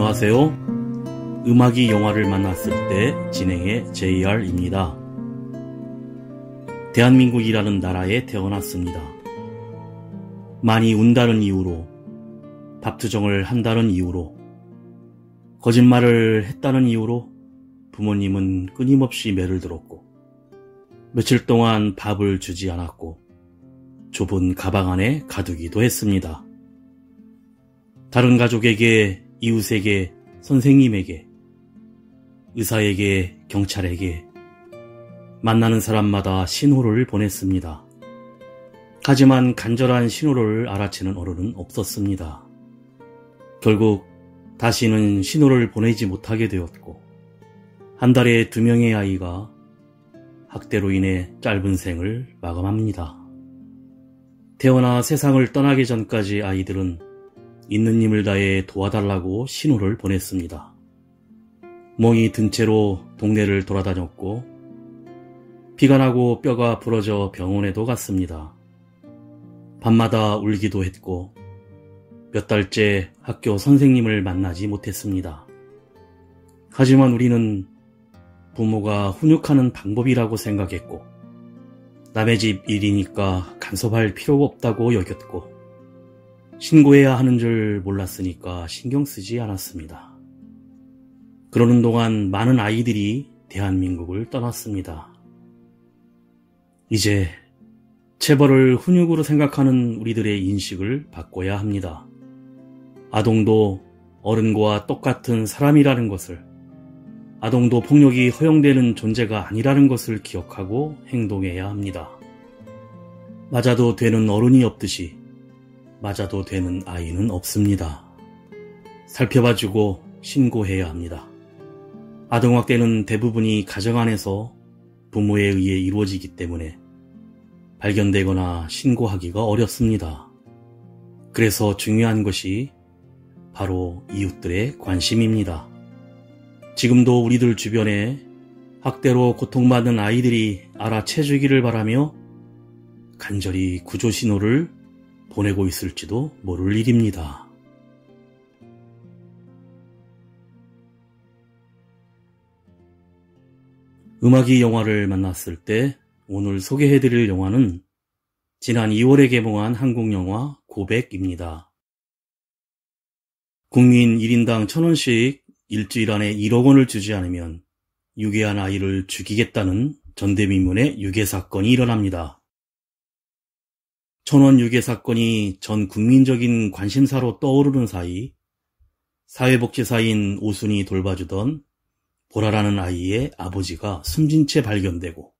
안녕하세요. 음악이 영화를 만났을 때 진행의 JR입니다. 대한민국이라는 나라에 태어났습니다. 많이 운다는 이유로, 밥투정을 한다는 이유로, 거짓말을 했다는 이유로 부모님은 끊임없이 매를 들었고, 며칠 동안 밥을 주지 않았고, 좁은 가방 안에 가두기도 했습니다. 다른 가족에게, 이웃에게, 선생님에게, 의사에게, 경찰에게 만나는 사람마다 신호를 보냈습니다. 하지만 간절한 신호를 알아채는 어른은 없었습니다. 결국 다시는 신호를 보내지 못하게 되었고, 한 달에 2명의 아이가 학대로 인해 짧은 생을 마감합니다. 태어나 세상을 떠나기 전까지 아이들은 있는 힘을 다해 도와달라고 신호를 보냈습니다. 멍이 든 채로 동네를 돌아다녔고, 피가 나고 뼈가 부러져 병원에도 갔습니다. 밤마다 울기도 했고, 몇 달째 학교 선생님을 만나지 못했습니다. 하지만 우리는 부모가 훈육하는 방법이라고 생각했고, 남의 집 일이니까 간섭할 필요가 없다고 여겼고, 신고해야 하는 줄 몰랐으니까 신경 쓰지 않았습니다. 그러는 동안 많은 아이들이 대한민국을 떠났습니다. 이제 체벌을 훈육으로 생각하는 우리들의 인식을 바꿔야 합니다. 아동도 어른과 똑같은 사람이라는 것을, 아동도 폭력이 허용되는 존재가 아니라는 것을 기억하고 행동해야 합니다. 맞아도 되는 어른이 없듯이 맞아도 되는 아이는 없습니다. 살펴봐주고 신고해야 합니다. 아동학대는 대부분이 가정 안에서 부모에 의해 이루어지기 때문에 발견되거나 신고하기가 어렵습니다. 그래서 중요한 것이 바로 이웃들의 관심입니다. 지금도 우리들 주변에 학대로 고통받는 아이들이 알아채주기를 바라며 간절히 구조 신호를 보내고 있을지도 모를 일입니다. 음악이 영화를 만났을 때 오늘 소개해드릴 영화는 지난 2월에 개봉한 한국 영화 고백입니다. 국민 1인당 1,000원씩 일주일 안에 1억 원을 주지 않으면 유괴한 아이를 죽이겠다는 전대미문의 유괴 사건이 일어납니다. 1,000원 유괴 사건이 전 국민적인 관심사로 떠오르는 사이 사회복지사인 오순이 돌봐주던 보라라는 아이의 아버지가 숨진 채 발견되고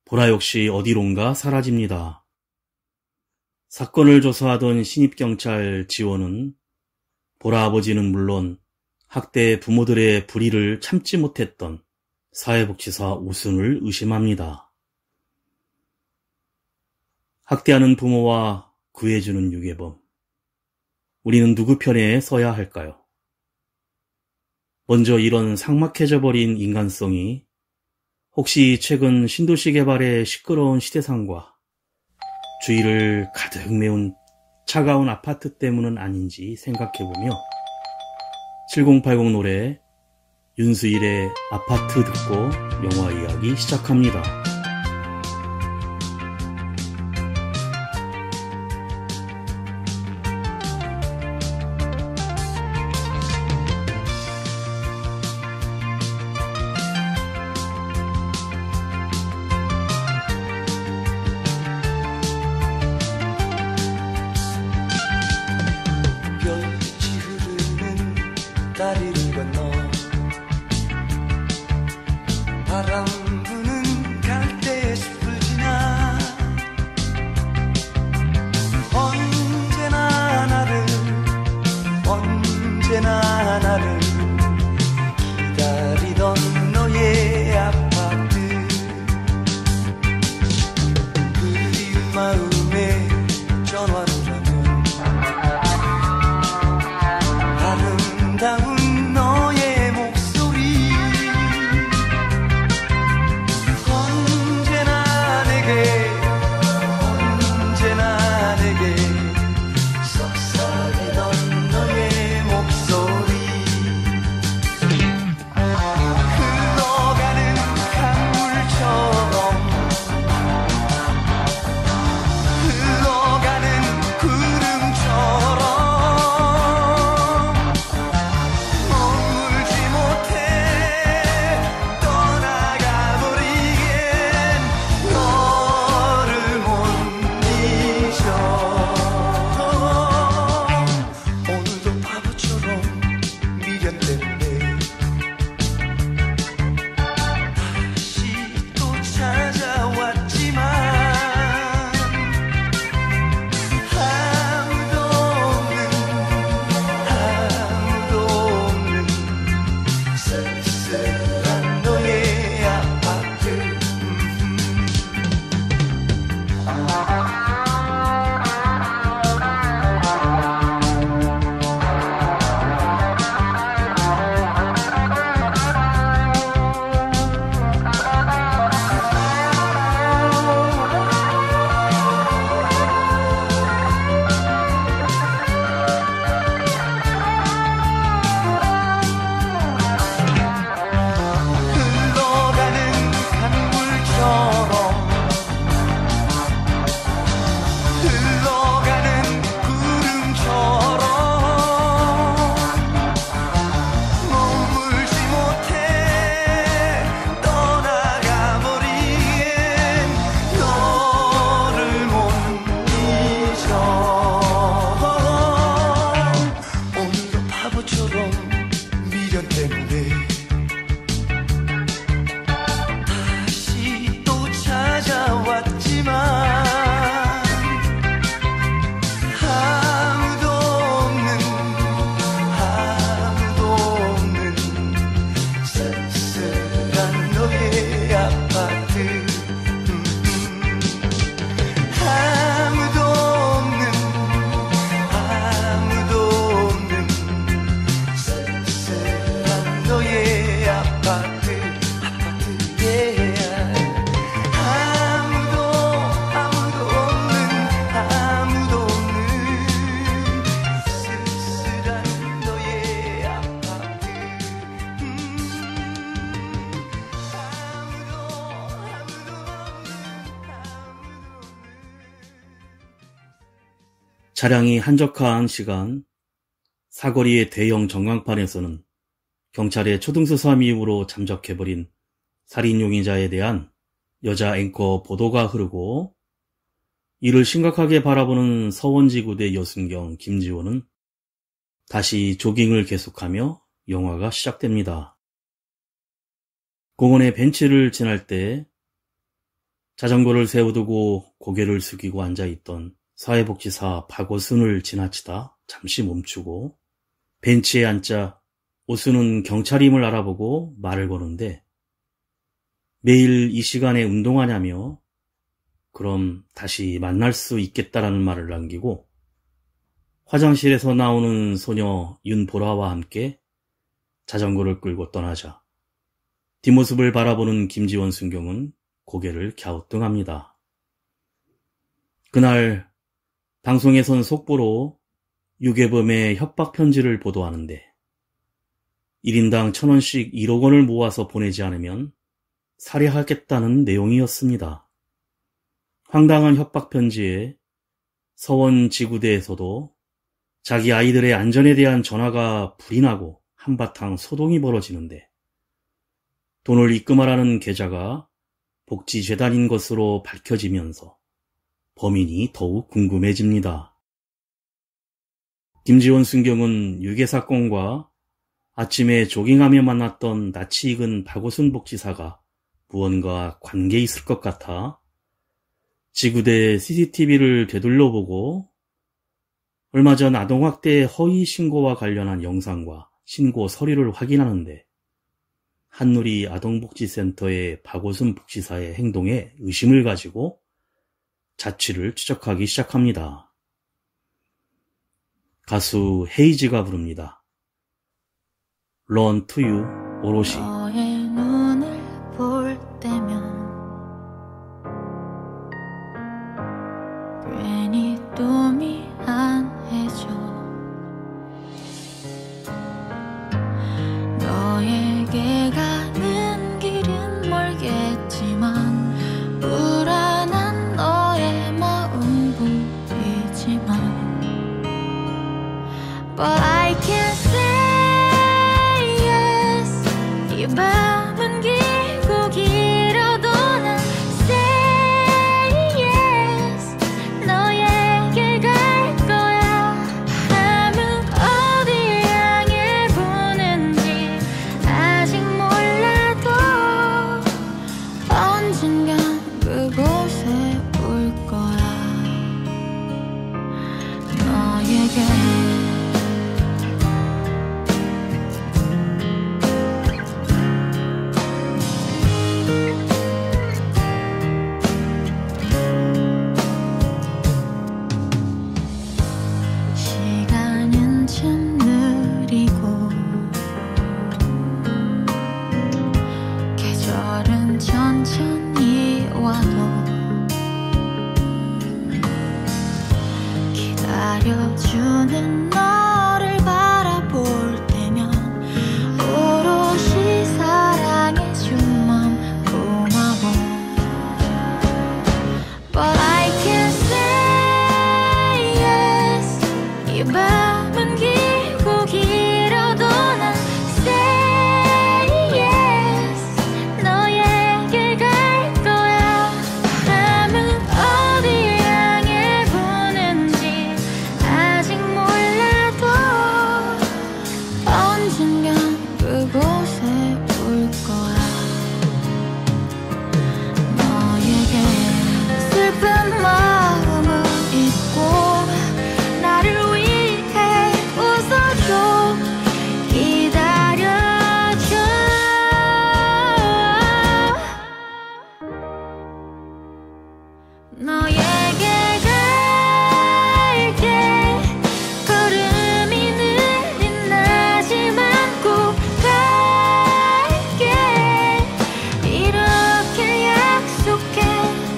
보라 역시 어디론가 사라집니다. 사건을 조사하던 신입경찰 지원은 보라 아버지는 물론 학대 부모들의 불의를 참지 못했던 사회복지사 오순을 의심합니다. 학대하는 부모와 구해주는 유괴범. 우리는 누구 편에 서야 할까요? 먼저 이런 삭막해져버린 인간성이 혹시 최근 신도시 개발의 시끄러운 시대상과 주위를 가득 메운 차가운 아파트 때문은 아닌지 생각해보며 7080 노래 윤수일의 아파트 듣고 영화 이야기 시작합니다. 다리를 건너 바람 부는 갈대 숲을 지나 언제나 나를 기다리던 너의 아파트 그리운 마음에 전화를 하면 아름다운 너의 목소리 언제나 내게 속삭이던 너의 목소리 차량이 한적한 시간, 사거리의 대형 전광판에서는 경찰의 초등수사 미움으로 잠적해버린 살인 용의자에 대한 여자 앵커 보도가 흐르고, 이를 심각하게 바라보는 서원지구대 여순경 김지원은 다시 조깅을 계속하며 영화가 시작됩니다. 공원의 벤치를 지날 때 자전거를 세워두고 고개를 숙이고 앉아있던 사회복지사 박오순을 지나치다 잠시 멈추고 벤치에 앉자 오순은 경찰임을 알아보고 말을 거는데, 매일 이 시간에 운동하냐며 그럼 다시 만날 수 있겠다라는 말을 남기고 화장실에서 나오는 소녀 윤보라와 함께 자전거를 끌고 떠나자 뒷모습을 바라보는 김지원 순경은 고개를 갸우뚱합니다. 그날 방송에선 속보로 유괴범의 협박 편지를 보도하는데 1인당 1,000원씩 1억 원을 모아서 보내지 않으면 살해하겠다는 내용이었습니다. 황당한 협박 편지에 서원지구대에서도 자기 아이들의 안전에 대한 전화가 불이 나고 한바탕 소동이 벌어지는데, 돈을 입금하라는 계좌가 복지재단인 것으로 밝혀지면서 범인이 더욱 궁금해집니다. 김지원 순경은 유괴 사건과 아침에 조깅하며 만났던 낯이 익은 박오순 복지사가 무언가 관계 있을 것 같아 지구대 CCTV를 되돌려보고 얼마 전 아동학대 허위 신고와 관련한 영상과 신고 서류를 확인하는데, 한누리 아동복지센터의 박오순 복지사의 행동에 의심을 가지고 자취를 추적하기 시작합니다. 가수 헤이즈가 부릅니다. Run to You, 오롯이. 너의 눈을 볼 때면 괜히 또 미안해져. 너에게 가는 길은 멀겠지만 불안한 너의 마음 보이지만 But I can't say yes. 이 밤은 길고 길어도 난 say yes. 너의 지켜주는 너를 바라볼 때면 오롯이 사랑해주면 고마워. But I can't say yes. 이 밤은 길고 길어도 난 say yes. 너에게 갈 거야. 바람은 어디 향해 부는지 아직 몰라도 언젠간 그곳에 올 거야. 너에게 슬픈 마음을 잊고 나를 위해 웃어줘. 기다려줘. 너에게 갈게. 걸음이 느린 나지만 꼭 갈게. 이렇게 약속해.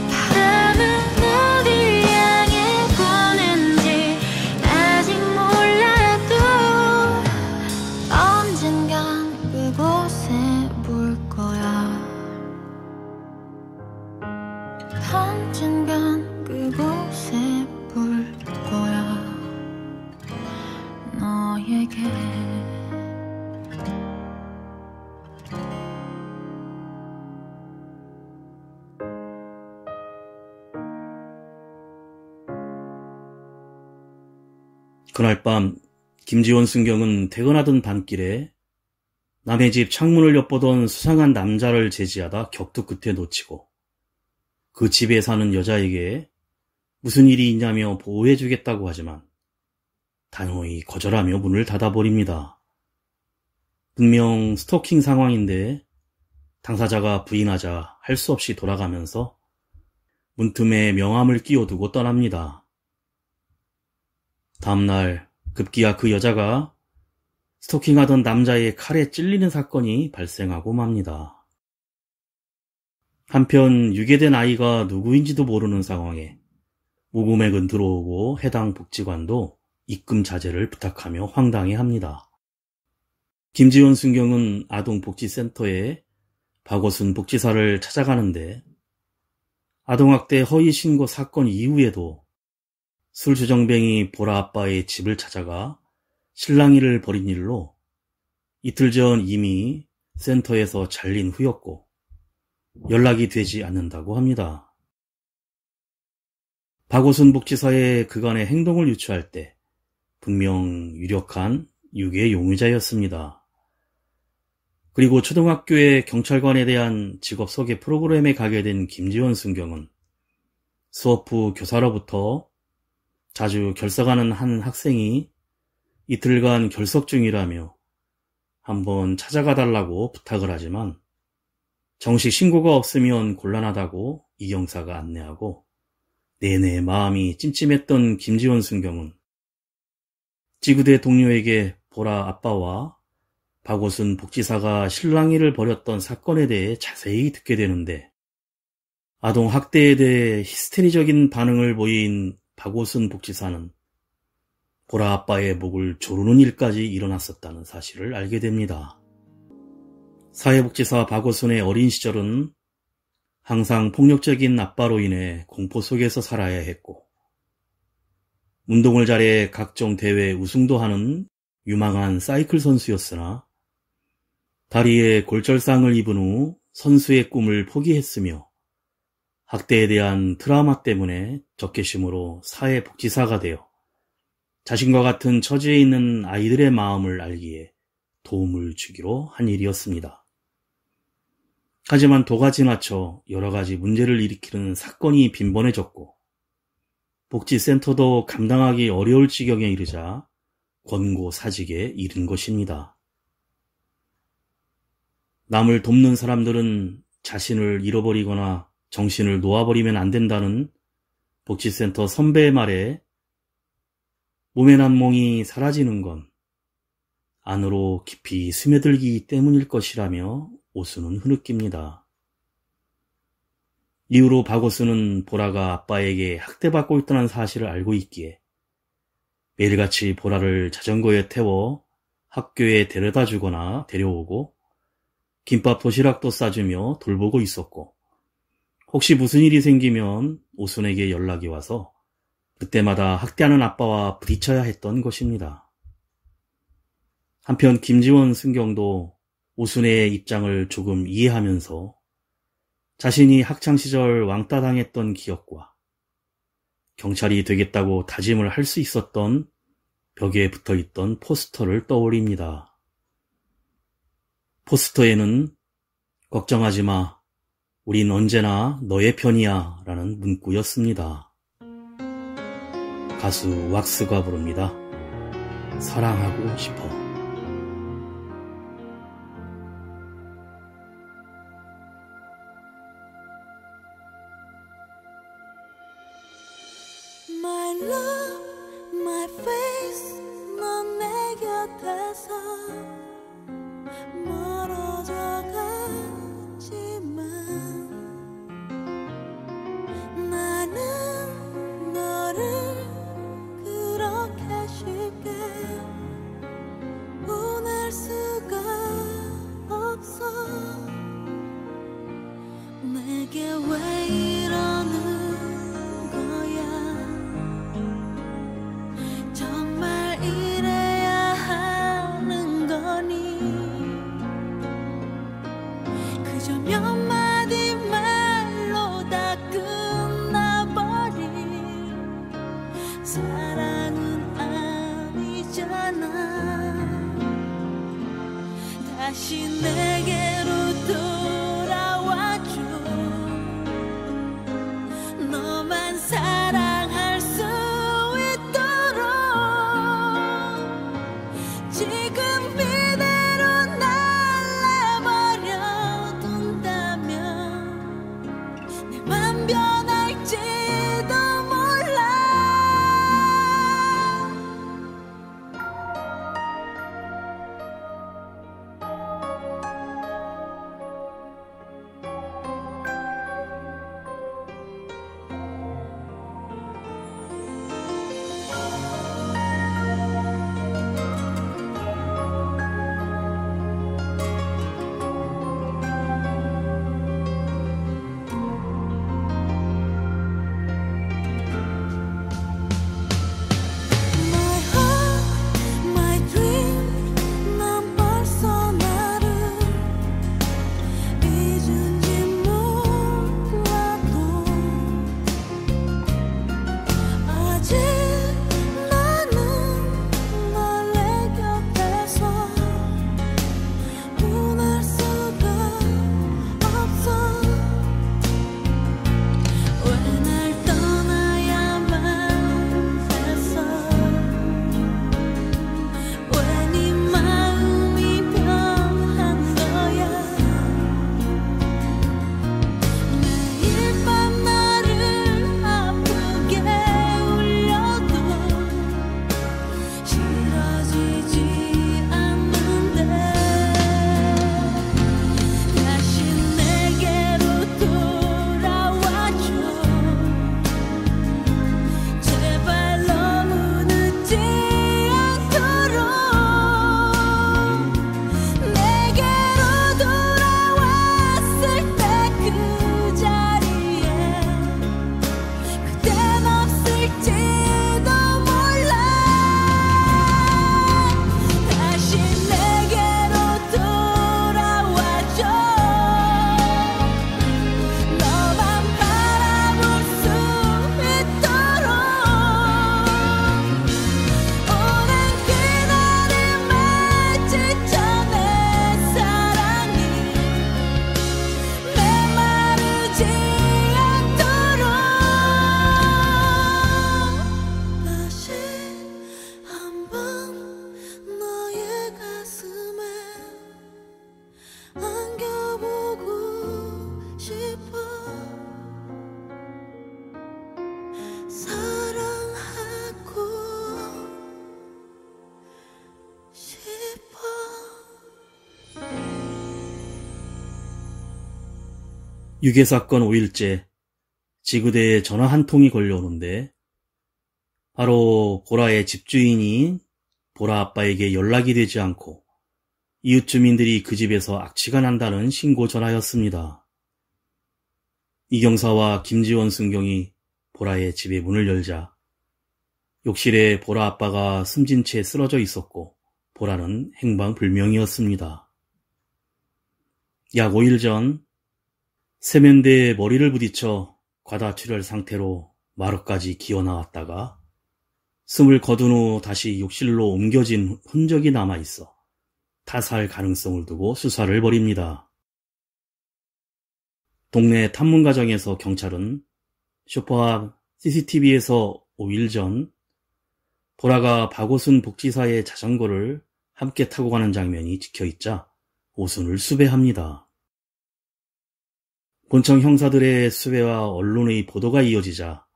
바람은 어디 향해 부는지 아직 몰라도 언젠간 그곳에 볼 거야. 언젠간 그곳에 볼 거야. 너에게. 그날 밤 김지원 순경은 퇴근하던 밤길에 남의 집 창문을 엿보던 수상한 남자를 제지하다 격투 끝에 놓치고 그 집에 사는 여자에게 무슨 일이 있냐며 보호해주겠다고 하지만 단호히 거절하며 문을 닫아버립니다. 분명 스토킹 상황인데 당사자가 부인하자 할 수 없이 돌아가면서 문틈에 명함을 끼워두고 떠납니다. 다음날 급기야 그 여자가 스토킹하던 남자의 칼에 찔리는 사건이 발생하고 맙니다. 한편 유괴된 아이가 누구인지도 모르는 상황에 모금액은 들어오고 해당 복지관도 입금 자제를 부탁하며 황당해합니다. 김지원 순경은 아동복지센터에 박오순 복지사를 찾아가는데 아동학대 허위 신고 사건 이후에도 술주정뱅이 보라 아빠의 집을 찾아가 실랑이를 벌인 일로 이틀 전 이미 센터에서 잘린 후였고 연락이 되지 않는다고 합니다. 박오순 복지사의 그간의 행동을 유추할 때 분명 유력한 유괴 용의자였습니다. 그리고 초등학교의 경찰관에 대한 직업 소개 프로그램에 가게 된 김지원 순경은 수업 후 교사로부터 자주 결석하는 한 학생이 이틀간 결석 중이라며 한번 찾아가 달라고 부탁을 하지만 정식 신고가 없으면 곤란하다고 이경사가 안내하고 내내 마음이 찜찜했던 김지원 순경은 지구대 동료에게 보라 아빠와 박오순 복지사가 실랑이를 벌였던 사건에 대해 자세히 듣게 되는데 아동학대에 대해 히스테리적인 반응을 보인 박오순 복지사는 보라 아빠의 목을 조르는 일까지 일어났었다는 사실을 알게 됩니다. 사회복지사 박오순의 어린 시절은 항상 폭력적인 아빠로 인해 공포 속에서 살아야 했고 운동을 잘해 각종 대회 우승도 하는 유망한 사이클 선수였으나 다리에 골절상을 입은 후 선수의 꿈을 포기했으며 학대에 대한 트라우마 때문에 적개심으로 사회복지사가 되어 자신과 같은 처지에 있는 아이들의 마음을 알기에 도움을 주기로 한 일이었습니다. 하지만 도가 지나쳐 여러 가지 문제를 일으키는 사건이 빈번해졌고 복지센터도 감당하기 어려울 지경에 이르자 권고사직에 이른 것입니다. 남을 돕는 사람들은 자신을 잃어버리거나 정신을 놓아버리면 안 된다는 복지센터 선배의 말에 몸에 난 몽이 사라지는 건 안으로 깊이 스며들기 때문일 것이라며 오수는 흐느낍니다. 이후로 박오수는 보라가 아빠에게 학대받고 있다는 사실을 알고 있기에 매일같이 보라를 자전거에 태워 학교에 데려다 주거나 데려오고 김밥 도시락도 싸주며 돌보고 있었고, 혹시 무슨 일이 생기면 오순에게 연락이 와서 그때마다 학대하는 아빠와 부딪혀야 했던 것입니다. 한편 김지원 순경도 오순의 입장을 조금 이해하면서 자신이 학창시절 왕따당했던 기억과 경찰이 되겠다고 다짐을 할 수 있었던 벽에 붙어있던 포스터를 떠올립니다. 포스터에는 걱정하지 마, 우린 언제나 너의 편이야 라는 문구였습니다. 가수 왁스가 부릅니다. 사랑하고 싶어. My love, my face, 넌 내 곁에서 멀어져 가지만 나는 너를 그렇게 쉽게 보낼 수가 없어. 내게 왜 이러는 거야. 정말 이래야 하는 거니. 그저 몇 마디 말로 다 끝나버린 사랑은 아니잖아. 다시 내게로 돌아와줘. 너만 사랑할 수 있도록. 지금 이대로 날 내버려 둔다면 내 맘 변할지도 몰라. My heart, my dream. 난 벌써 나를 잊은지 몰라도 아직 나는 널 내 곁에서 보낼 수가 없어. 왜 날 떠나야만 했어. 왜 네 마음이 변한 거야. 매일 밤 나를 아프게 울려도 싫어지지 않는데. 다시 내게로 돌아와줘. 제발 너무 늦지 않도록. 내게로 돌아왔을 때 그 자리에 그댄 없을지도 몰라. 다시 내게로 돌아와줘. 너만 바라볼 수 있도록. 오랜 기다림에 지쳐 내 사랑이 메마르지 않도록. 다시 한번 너의 가슴에 안겨보고 싶어. 사랑하고 싶어. 유괴사건 5일째, 지구대에 전화 한 통이 걸려오는데 바로 보라의 집주인이 보라 아빠에게 연락이 되지 않고 이웃 주민들이 그 집에서 악취가 난다는 신고 전화였습니다. 이경사와 김지원 순경이 보라의 집에 문을 열자 욕실에 보라 아빠가 숨진 채 쓰러져 있었고 보라는 행방불명이었습니다. 약 5일 전 세면대에 머리를 부딪혀 과다출혈 상태로 마루까지 기어나왔다가 숨을 거둔 후 다시 욕실로 옮겨진 흔적이 남아있어 타살 가능성을 두고 수사를 벌입니다. 동네 탐문가정에서 경찰은 쇼파 앞 CCTV에서 5일 전 보라가 박오순 복지사의 자전거를 함께 타고 가는 장면이 찍혀있자 오순을 수배합니다. 본청 형사들의 수배와 언론의 보도가 이어지자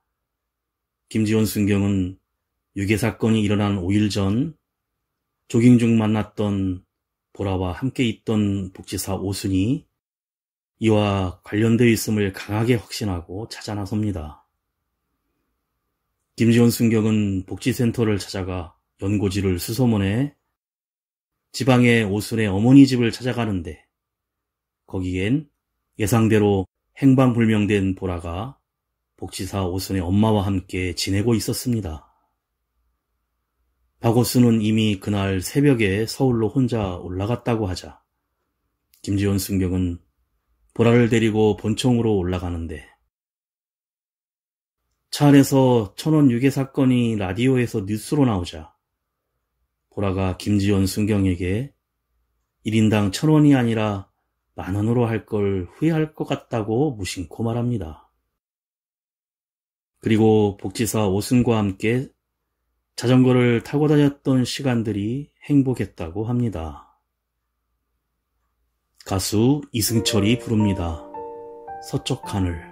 김지원 순경은 유괴 사건이 일어난 5일 전 조깅 중 만났던 보라와 함께 있던 복지사 오순이 이와 관련되어 있음을 강하게 확신하고 찾아 나섭니다. 김지원 순경은 복지센터를 찾아가 연고지를 수소문해 지방의 오순의 어머니 집을 찾아가는데 거기엔 예상대로 행방불명된 보라가 복지사 오순의 엄마와 함께 지내고 있었습니다. 박오순은 이미 그날 새벽에 서울로 혼자 올라갔다고 하자 김지원 순경은 보라를 데리고 본청으로 올라가는데 차 안에서 천원 유괴 사건이 라디오에서 뉴스로 나오자 보라가 김지원 순경에게 1인당 1,000원이 아니라 10,000원으로 할 걸 후회할 것 같다고 무심코 말합니다. 그리고 복지사 오순과 함께 자전거를 타고 다녔던 시간들이 행복했다고 합니다. 가수 이승철이 부릅니다. 서쪽 하늘.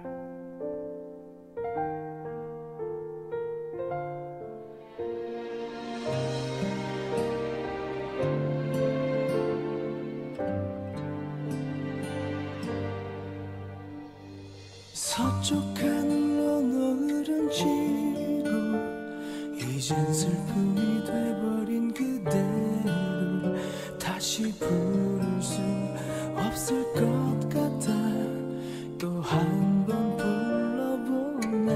서쪽 하늘로 노을은 지고 이젠 슬픔이 돼버린 그대를 다시 부를 수 없을 것 같아 또 한 번 불러보네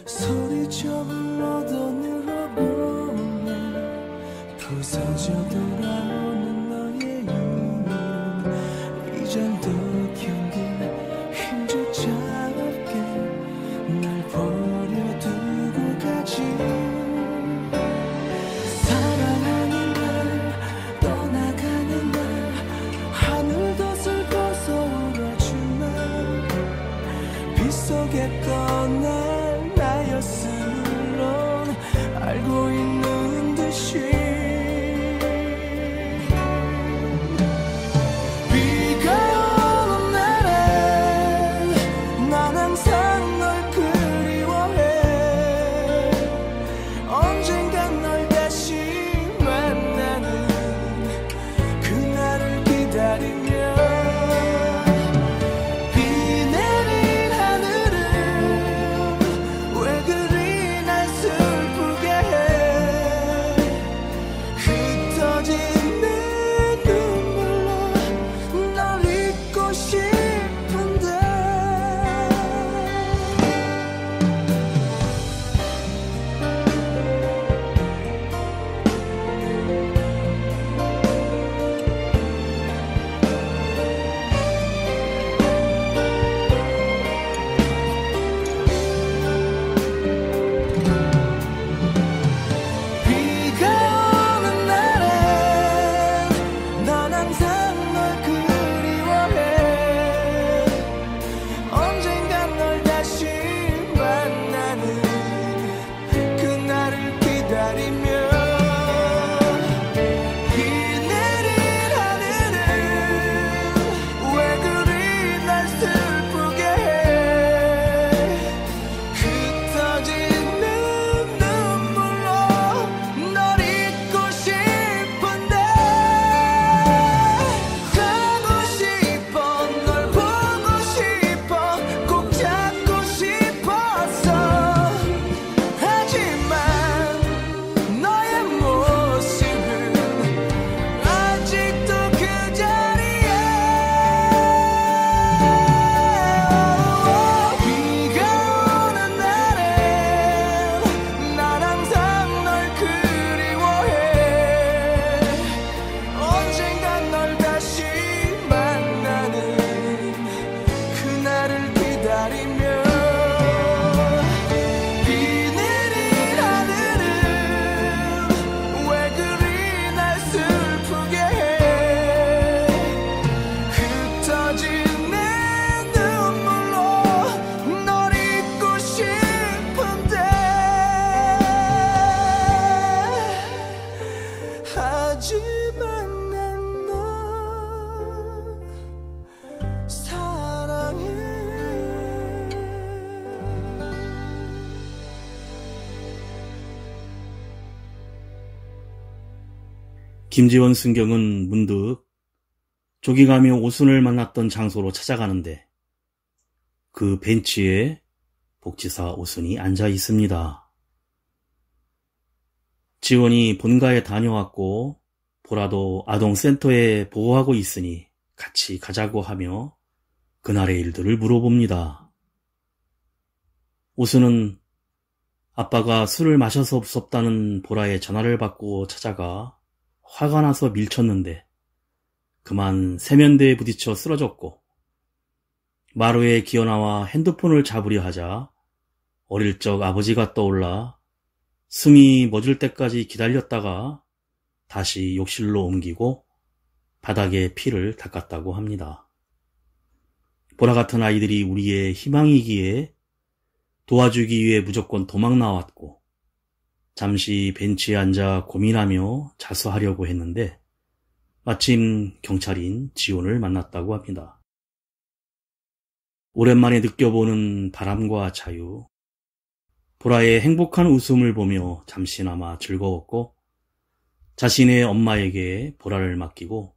소리쳐 불러도 늘어보네 부서져 돌아오는 너의 이름 이젠 또 견딜 힘조차 없게 날 버려두고 가지 사랑하는 날 떠나가는 날 하늘도 슬퍼서 울어주나 빗속에 떠날 나였으면 물론 알고 있는 듯이 김지원 순경은 문득 조깅하며 오순을 만났던 장소로 찾아가는데 그 벤치에 복지사 오순이 앉아 있습니다. 지원이 본가에 다녀왔고 보라도 아동센터에 보호하고 있으니 같이 가자고 하며 그날의 일들을 물어봅니다. 오순은 아빠가 술을 마셔서 무섭다는 보라의 전화를 받고 찾아가 화가 나서 밀쳤는데 그만 세면대에 부딪혀 쓰러졌고 마루에 기어나와 핸드폰을 잡으려 하자 어릴 적 아버지가 떠올라 숨이 멎을 때까지 기다렸다가 다시 욕실로 옮기고 바닥에 피를 닦았다고 합니다. 보라 같은 아이들이 우리의 희망이기에 도와주기 위해 무조건 도망 나왔고 잠시 벤치에 앉아 고민하며 자수하려고 했는데 마침 경찰인 지원을 만났다고 합니다. 오랜만에 느껴보는 바람과 자유, 보라의 행복한 웃음을 보며 잠시나마 즐거웠고 자신의 엄마에게 보라를 맡기고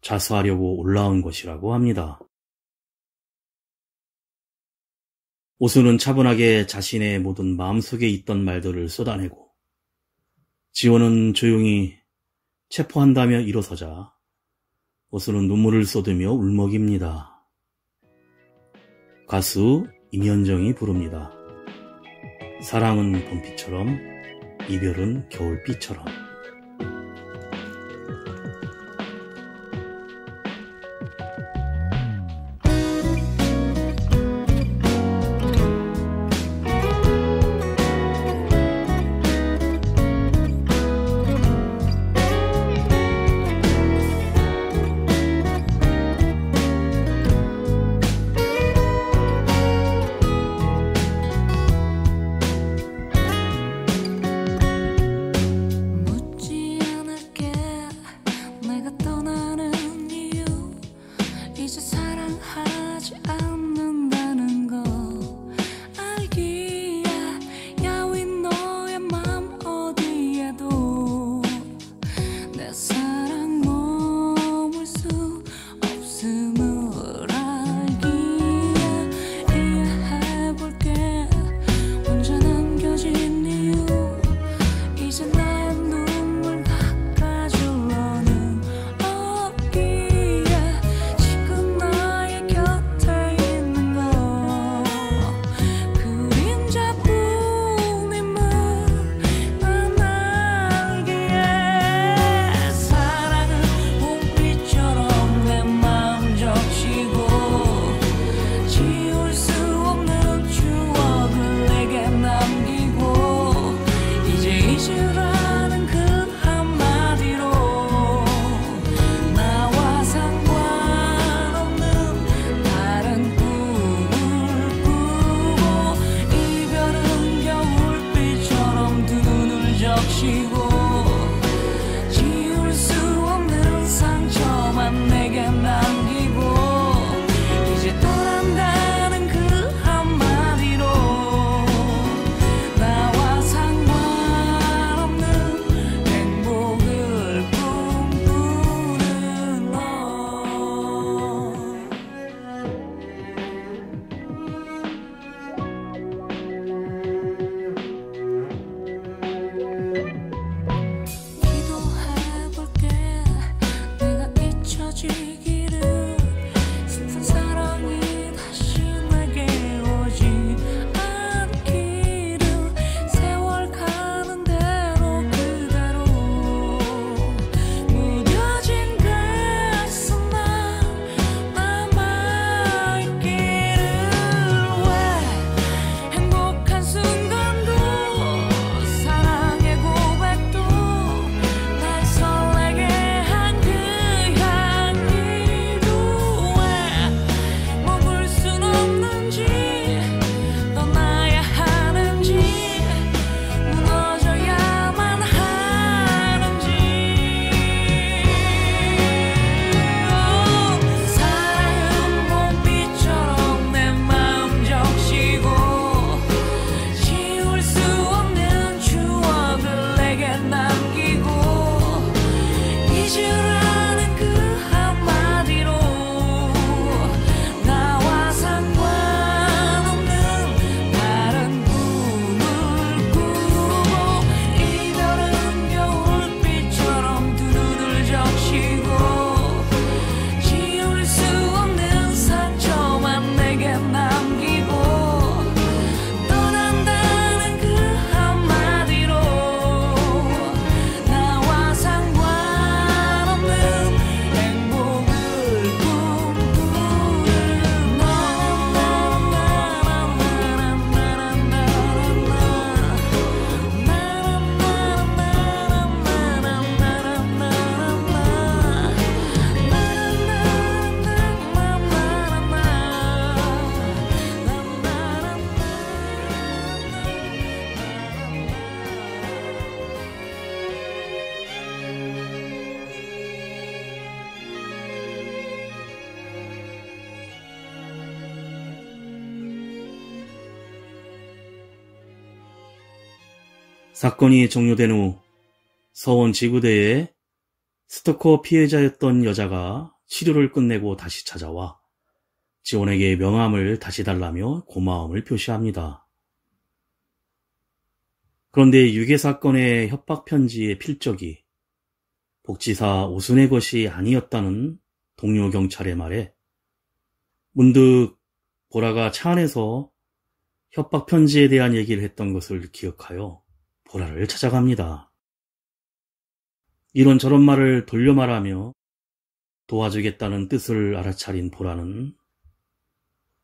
자수하려고 올라온 것이라고 합니다. 오순은 차분하게 자신의 모든 마음속에 있던 말들을 쏟아내고 지원은 조용히 체포한다며 일어서자 오순은 눈물을 쏟으며 울먹입니다. 가수 임현정이 부릅니다. 사랑은 봄비처럼 이별은 겨울비처럼. 사건이 종료된 후 서원 지구대에 스토커 피해자였던 여자가 치료를 끝내고 다시 찾아와 지원에게 명함을 다시 달라며 고마움을 표시합니다. 그런데 유괴 사건의 협박 편지의 필적이 복지사 오순의 것이 아니었다는 동료 경찰의 말에 문득 보라가 차 안에서 협박 편지에 대한 얘기를 했던 것을 기억하여 보라를 찾아갑니다. 이런저런 말을 돌려 말하며 도와주겠다는 뜻을 알아차린 보라는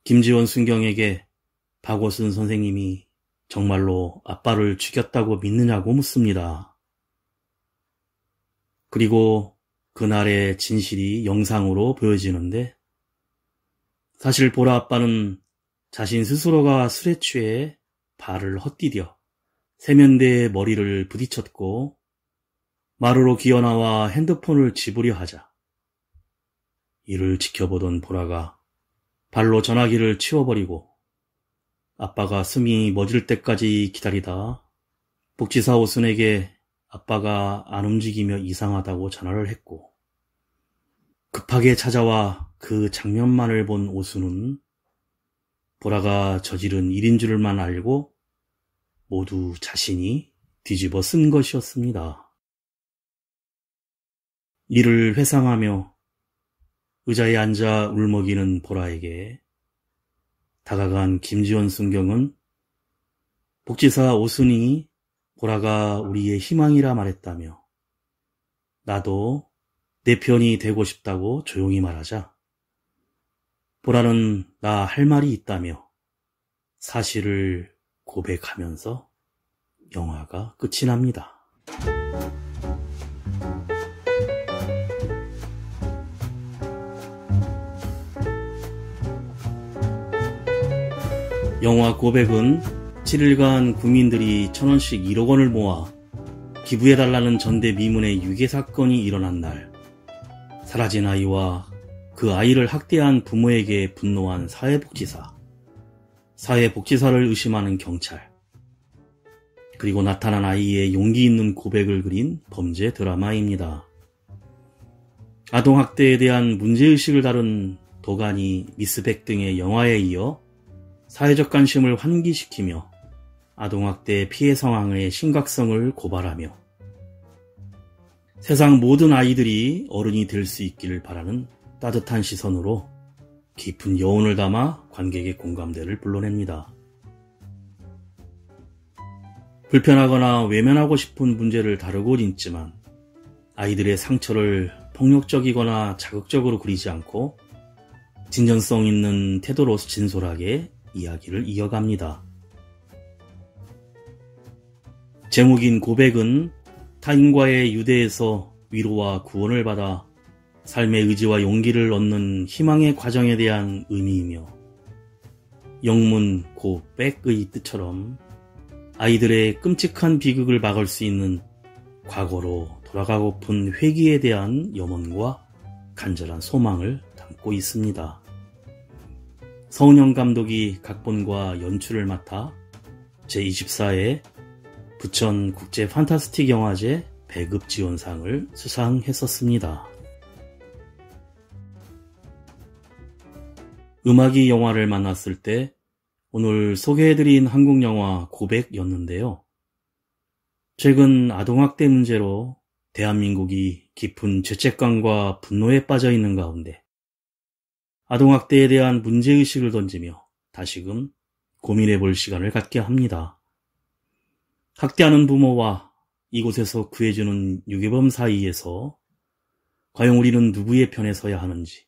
김지원 순경에게 박오순 선생님이 정말로 아빠를 죽였다고 믿느냐고 묻습니다. 그리고 그날의 진실이 영상으로 보여지는데 사실 보라 아빠는 자신 스스로가 술에 취해 발을 헛디뎌 세면대에 머리를 부딪혔고 마루로 기어나와 핸드폰을 집으려 하자 이를 지켜보던 보라가 발로 전화기를 치워버리고 아빠가 숨이 멎을 때까지 기다리다 복지사 오순에게 아빠가 안 움직이며 이상하다고 전화를 했고 급하게 찾아와 그 장면만을 본 오순은 보라가 저지른 일인 줄만 알고 모두 자신이 뒤집어 쓴 것이었습니다. 이를 회상하며 의자에 앉아 울먹이는 보라에게 다가간 김지원 순경은 복지사 오순이 보라가 우리의 희망이라 말했다며 나도 내 편이 되고 싶다고 조용히 말하자 보라는 나 할 말이 있다며 사실을 고백하면서 영화가 끝이 납니다. 영화 고백은 7일간 국민들이 1,000원씩 1억 원을 모아 기부해달라는 전대미문의 유괴 사건이 일어난 날 사라진 아이와 그 아이를 학대한 부모에게 분노한 사회복지사, 사회복지사를 의심하는 경찰, 그리고 나타난 아이의 용기 있는 고백을 그린 범죄 드라마입니다. 아동학대에 대한 문제의식을 다룬 도가니, 미스백 등의 영화에 이어 사회적 관심을 환기시키며 아동학대 피해 상황의 심각성을 고발하며 세상 모든 아이들이 어른이 될 수 있기를 바라는 따뜻한 시선으로 깊은 여운을 담아 관객의 공감대를 불러냅니다. 불편하거나 외면하고 싶은 문제를 다루곤 있지만 아이들의 상처를 폭력적이거나 자극적으로 그리지 않고 진정성 있는 태도로 진솔하게 이야기를 이어갑니다. 제목인 고백은 타인과의 유대에서 위로와 구원을 받아 삶의 의지와 용기를 얻는 희망의 과정에 대한 의미이며 영문 고백의 뜻처럼 아이들의 끔찍한 비극을 막을 수 있는 과거로 돌아가고픈 회귀에 대한 염원과 간절한 소망을 담고 있습니다. 서은영 감독이 각본과 연출을 맡아 제24회 부천 국제 판타스틱 영화제 배급 지원상을 수상했었습니다. 음악이 영화를 만났을 때 오늘 소개해드린 한국 영화 고백이었는데요. 최근 아동학대 문제로 대한민국이 깊은 죄책감과 분노에 빠져 있는 가운데 아동학대에 대한 문제의식을 던지며 다시금 고민해볼 시간을 갖게 합니다. 학대하는 부모와 이곳에서 구해주는 유괴범 사이에서 과연 우리는 누구의 편에 서야 하는지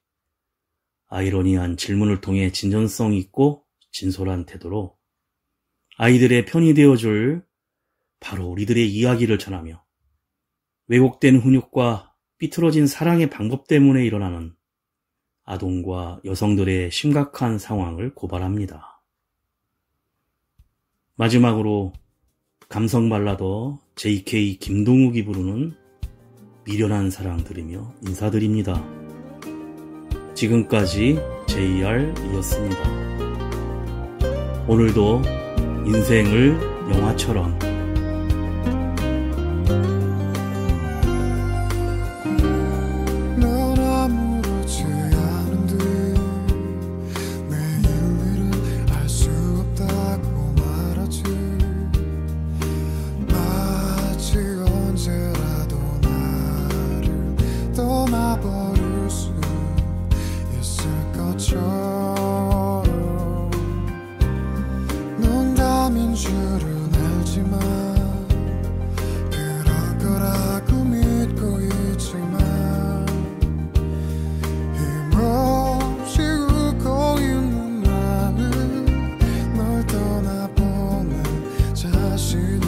아이러니한 질문을 통해 진전성 있고 진솔한 태도로 아이들의 편이 되어줄 바로 우리들의 이야기를 전하며 왜곡된 훈육과 삐뚤어진 사랑의 방법 때문에 일어나는 아동과 여성들의 심각한 상황을 고발합니다. 마지막으로 감성 발라더 JK 김동욱이 부르는 미련한 사랑 들으며 인사드립니다. 지금까지 JR이었습니다. 오늘도 인생을 영화처럼 하지만 그럴 거라고 믿고 있지만 힘없이 웃고 있는 나는 널 떠나보낸 자신